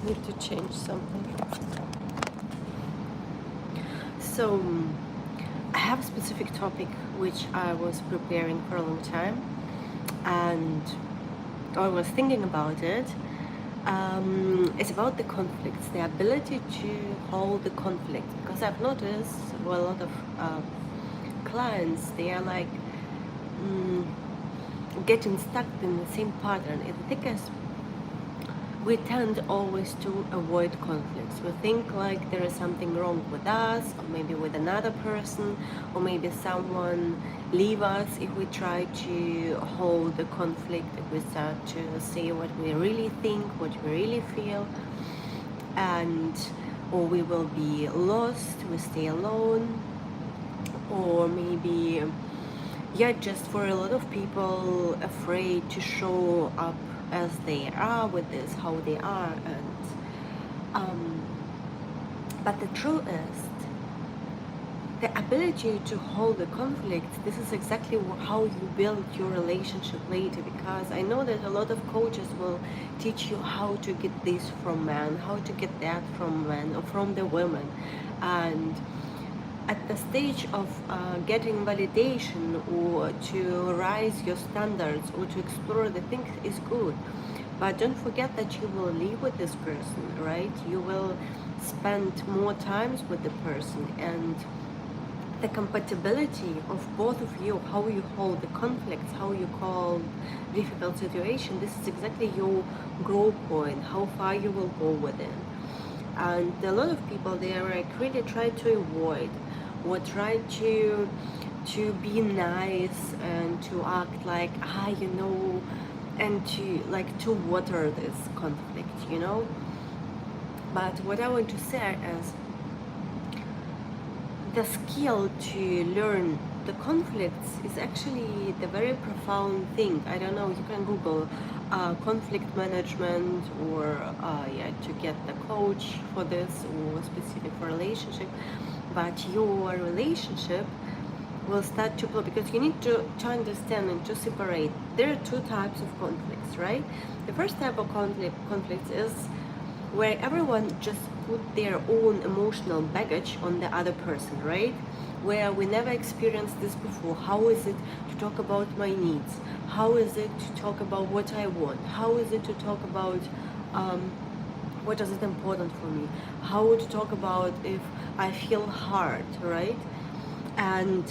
need to change something. So I have a specific topic which I was preparing for a long time, and I was thinking about it. It's about the conflicts, the ability to hold the conflict, because I've noticed, well, a lot of clients, they are like getting stuck in the same pattern. It's because we tend always to avoid conflicts. We think like there is something wrong with us, or maybe with another person, or maybe someone leave us if we try to hold the conflict, if we start to say what we really think, what we really feel, and or we will be lost, we stay alone, or maybe just for a lot of people afraid to show up as they are with this, how they are, and but the truth is, the ability to hold the conflict, this is exactly how you build your relationship later, because I know that a lot of coaches will teach you how to get this from men, how to get that from men or from the women, and at the stage of getting validation or to rise your standards or to explore the things is good, but don't forget that you will live with this person, right? You will spend more times with the person, and the compatibility of both of you, how you hold the conflicts, how you call difficult situation, this is exactly your growth point, how far you will go with it. And a lot of people, they are like really try to avoid or try to be nice and to act like and to water this conflict. But what I want to say is the skill to learn the conflicts is actually the very profound thing. I don't know, you can Google conflict management or to get the coach for this or specific for relationship, but your relationship will start to flow, because you need to understand and to separate. There are two types of conflicts, right? The first type of conflicts is where everyone just put their own emotional baggage on the other person, right? Where we never experienced this before. How is it to talk about my needs? How is it to talk about what I want? How is it to talk about what is it important for me? How to talk about if I feel hard, right? And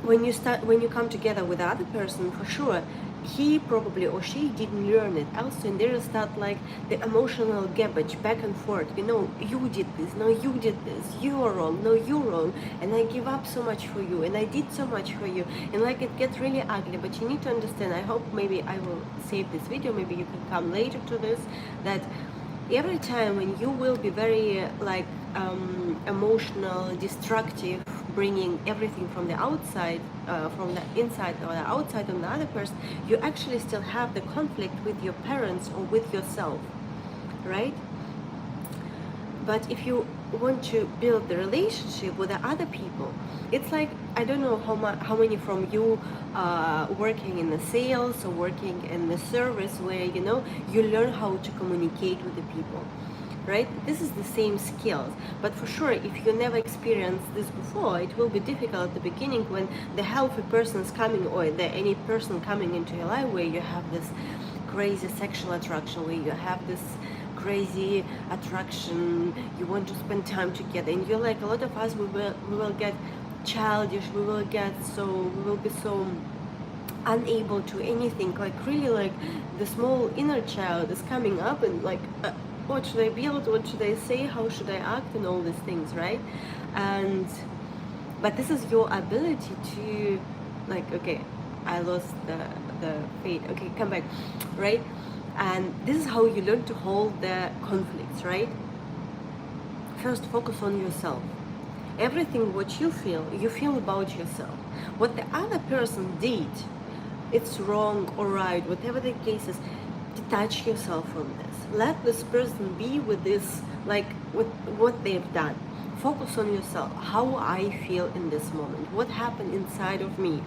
when you come together with the other person, for sure, he probably or she didn't learn it also, and there start like the emotional garbage back and forth. You did this, no, you did this, you are wrong, no, you're wrong, and I give up so much for you, and I did so much for you, and like it gets really ugly. But you need to understand, I hope maybe I will save this video, maybe you can come later to this, that every time when you will be very emotional, destructive, bringing everything from the outside, from the inside or the outside on the other person, you actually still have the conflict with your parents or with yourself, right? But if you want to build the relationship with the other people, it's like, I don't know how many from you working in the sales or working in the service where you learn how to communicate with the people, right? This is the same skills, but for sure, if you never experienced this before, it will be difficult at the beginning when the healthy person is coming, or any person coming into your life where you have this crazy sexual attraction, where you have this crazy attraction, you want to spend time together, and you're like, a lot of us, we will get childish, we will be so unable to anything, like really, like the small inner child is coming up, and like what should I build, what should I say, how should I act, and all these things, right? But this is your ability to, like, okay, I lost the fade, okay, come back, right? And this is how you learn to hold the conflicts, right? First, focus on yourself. Everything what you feel about yourself. What the other person did, it's wrong or right, whatever the case is, detach yourself from this. Let this person be with this, like with what they've done. Focus on yourself. How I feel in this moment. What happened inside of me.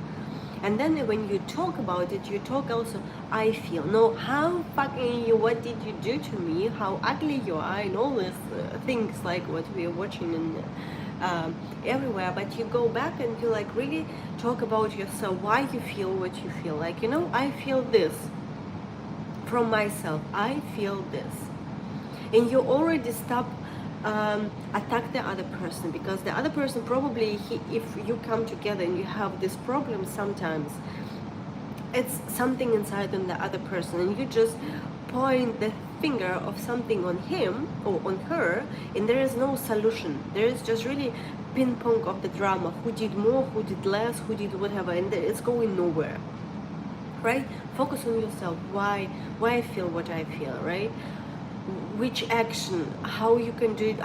And then when you talk about it, you talk also, I feel, no, how fucking you, what did you do to me, how ugly you are, and all these things like what we are watching in everywhere. But you go back and you like really talk about yourself, why you feel what you feel. Like, you know, I feel this from myself, I feel this. And you already stop attack the other person, because the other person probably, if you come together and you have this problem, sometimes it's something inside on the other person, and you just point the finger of something on him or on her, and there is no solution. There is just really ping pong of the drama, who did more, who did less, who did whatever, and it's going nowhere, right? Focus on yourself, why I feel what I feel, right? Which action, how you can do it,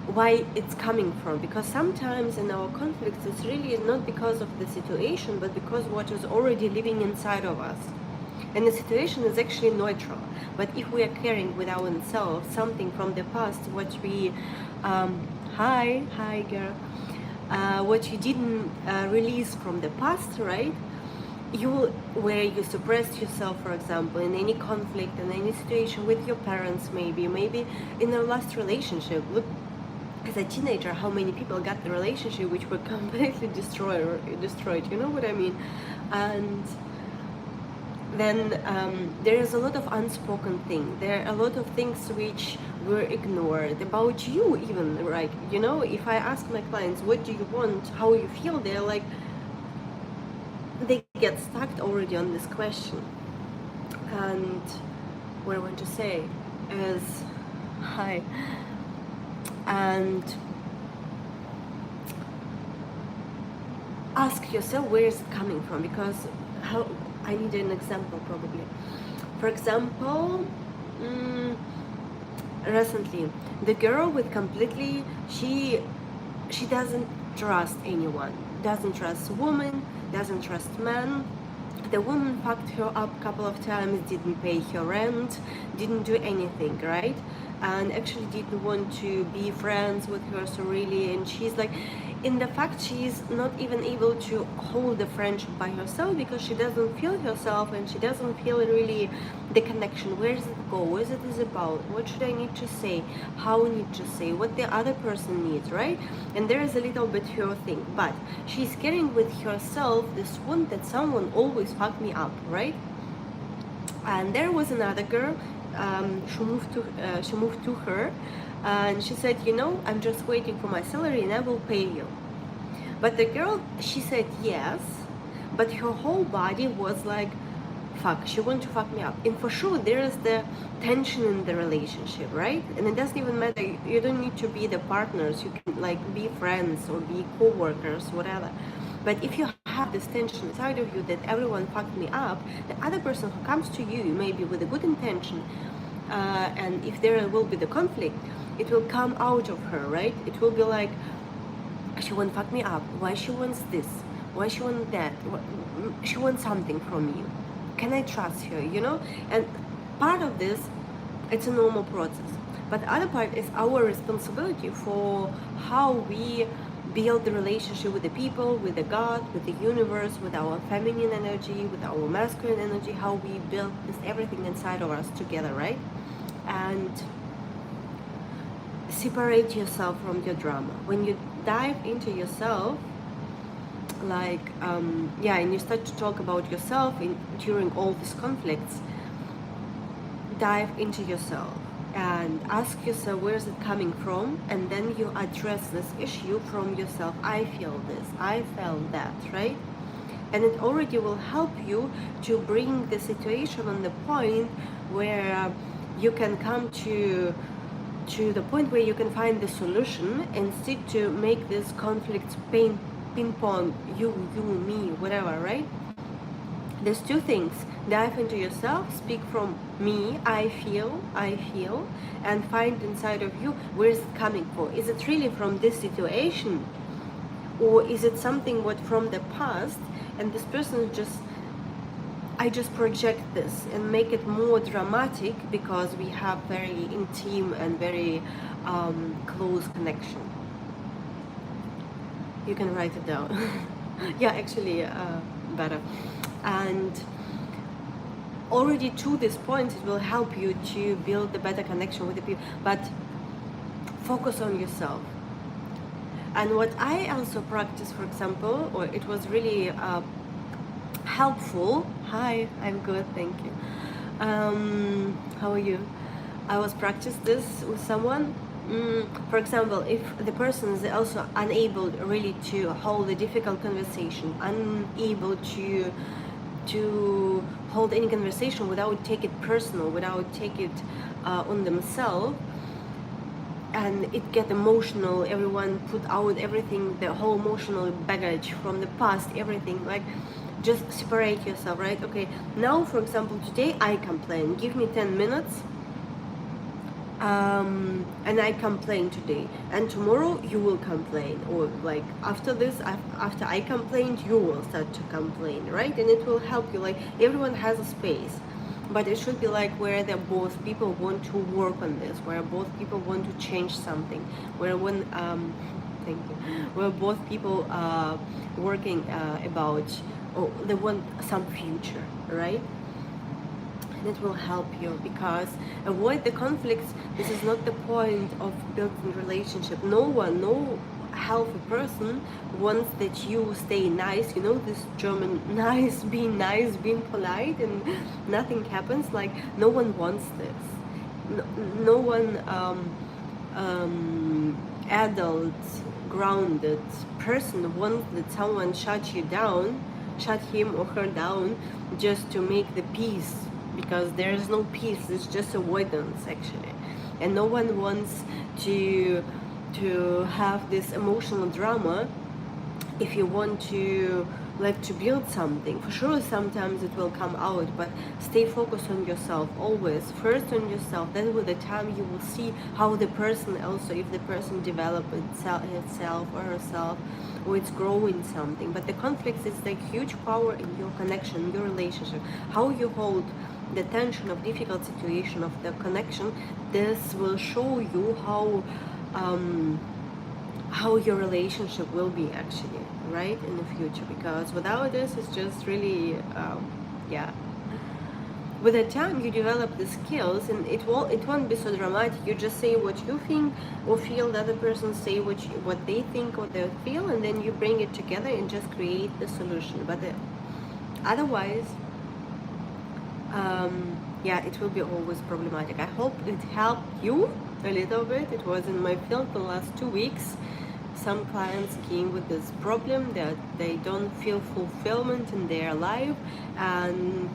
why it's coming from. Because sometimes in our conflicts, it's really not because of the situation, but because what is already living inside of us. And the situation is actually neutral. But if we are carrying with ourselves something from the past, what we, hi girl, what you didn't release from the past, right? Where you suppressed yourself, for example, in any conflict, in any situation with your parents, maybe in their last relationship. Look, as a teenager, how many people got the relationship which were completely destroyed, you know what I mean? And then there is a lot of unspoken things. There are a lot of things which were ignored about you, even, right? You know, if I ask my clients, what do you want, how you feel, they're like, they get stuck already on this question. And what I want to say is, hi, and ask yourself, where is it coming from? Because how, I need an example probably. For example, recently, the girl with completely, she doesn't trust anyone, doesn't trust women, doesn't trust men. The woman fucked her up a couple of times, didn't pay her rent, didn't do anything, right? And actually didn't want to be friends with her, so really, and she's like, in the fact she's not even able to hold the friendship by herself, because she doesn't feel herself, and she doesn't feel really the connection. Where does it go? What is it about? What should I need to say? How I need to say? What the other person needs, right? And there is a little bit her thing, but she's carrying with herself this wound that someone always fucked me up, right? And there was another girl, she moved to her, and she said, you know, I'm just waiting for my salary and I will pay you. But the girl, she said yes, but her whole body was like, fuck, she wants to fuck me up. And for sure there is the tension in the relationship, right? And it doesn't even matter, you don't need to be the partners, you can like be friends or be co-workers, whatever. But if you have this tension inside of you that everyone fucked me up, the other person who comes to you, maybe with a good intention, and if there will be the conflict, it will come out of her, right? It will be like, she won't fuck me up. Why she wants this? Why she wants that? She wants something from you. Can I trust her? You know? And part of this, it's a normal process. But the other part is our responsibility for how we build the relationship with the people, with the God, with the universe, with our feminine energy, with our masculine energy, how we build this everything inside of us together, right? And separate yourself from your drama. When you dive into yourself, like and you start to talk about yourself during all these conflicts, dive into yourself and ask yourself, where is it coming from? And then you address this issue from yourself. I feel this, I felt that, right? And it already will help you to bring the situation on the point where you can come to the point where you can find the solution, instead to make this conflict ping pong, you, me, whatever, right? There's two things: dive into yourself, speak from me, I feel, and find inside of you, where is it coming from? Is it really from this situation, or is it something what from the past, and this person just, I just project this and make it more dramatic because we have very intimate and very close connection. You can write it down. Yeah, actually, better. And already to this point, it will help you to build a better connection with the people, but focus on yourself. And what I also practice, for example, or it was really helpful. Hi, I'm good, thank you. How are you? I was practice this with someone. For example, if the person is also unable really to hold a difficult conversation, unable to hold any conversation without take it personal, without take it on themselves, and it get emotional, everyone put out everything, the whole emotional baggage from the past, everything, like just separate yourself, right? Okay, now for example, today I complain, give me 10 minutes, and I complain today, and tomorrow you will complain, or like after this, after I complained, you will start to complain, right? And it will help you, like everyone has a space, but it should be like where the both people want to work on this, where both people want to change something, where when thank you, where both people are working about, or they want some future, right? And it will help you, because avoid the conflicts. This is not the point of building relationship. No healthy person wants that you stay nice, you know, this German nice, being polite, and nothing happens. Like no one wants this. No one adult, grounded person wants that someone shut you down, shut him or her down, just to make the peace, because there is no peace. It's just avoidance actually, and no one wants to have this emotional drama. If you want to like to build something, for sure sometimes it will come out, but stay focused on yourself always, first on yourself. Then with the time you will see how the person also, if the person develop itself or herself, or it's growing something. But the conflicts is like huge power in your connection, your relationship, how you hold the tension of difficult situation of the connection. This will show you how your relationship will be actually, right, in the future. Because without this, it's just really yeah, with the time you develop the skills, and it won't be so dramatic. You just say what you think or feel, the other person say what they think or they feel, and then you bring it together and just create the solution. But otherwise, yeah, it will be always problematic. I hope it helped you a little bit. It was in my field the last 2 weeks. Some clients came with this problem that they don't feel fulfillment in their life, and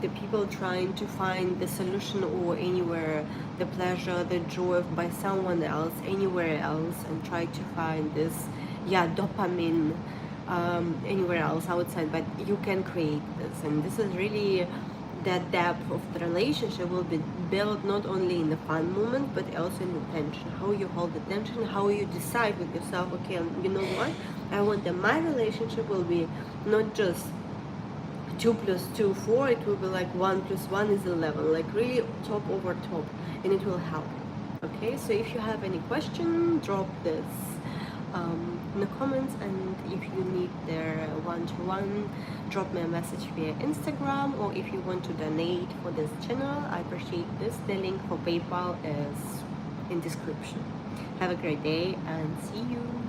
the people trying to find the solution or anywhere, the pleasure, the joy by someone else, anywhere else, and try to find this, yeah, dopamine anywhere else outside. But you can create this, and this is really that depth of the relationship will be built not only in the fun moment, but also in the tension, how you hold the tension, how you decide with yourself, okay, you know what, I want that my relationship will be not just 2 + 2 4, it will be like 1 + 1 is 11, like really top over top, and it will help you. Okay, so if you have any question, drop this in the comments, and if you need their one-to-one, drop me a message via Instagram, or if you want to donate for this channel, I appreciate this. The link for PayPal is in description. Have a great day and see you.